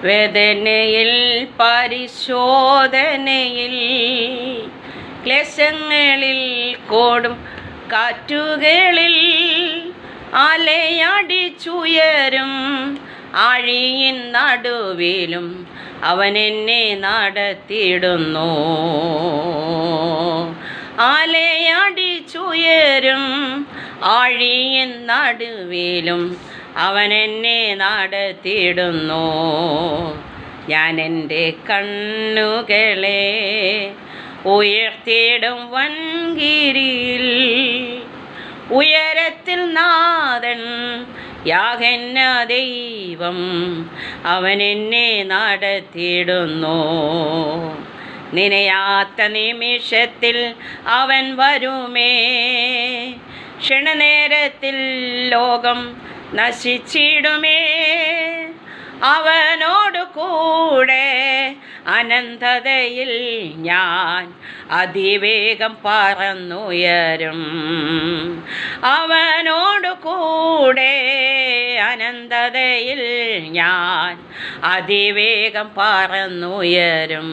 വേദനയിൽ പരിശോധനയിൽ ക്ലേശങ്ങളിൽ കോടും കാറ്റുകളിൽ അലയടിച്ചുയരും ആഴിയിൻ നടുവിലും അവൻ എന്നെ നടത്തിയിടുന്നു. അലയടിച്ചുയരും ആഴിയിൻ നടുവിലും അവൻ എന്നെ നടത്തിയിടുന്നു. ഞാൻ എൻ്റെ കണ്ണുകളെ ഉയർത്തിയിടും വൻകിരിയിൽ, ഉയരത്തിൽ നാഥൻ യാഗന്ന ദൈവം അവൻ എന്നെ നടത്തിയിടുന്നു. നിനയാത്ത നിമിഷത്തിൽ അവൻ വരുമേ, ക്ഷണനേരത്തിൽ ലോകം നശിച്ചിടുമേ. അവനോടു കൂടെ അനന്തതയിൽ ഞാൻ അതിവേഗം പറന്നുയരും. അവനോടു കൂടെ അനന്തതയിൽ ഞാൻ അതിവേഗം പറന്നുയരും.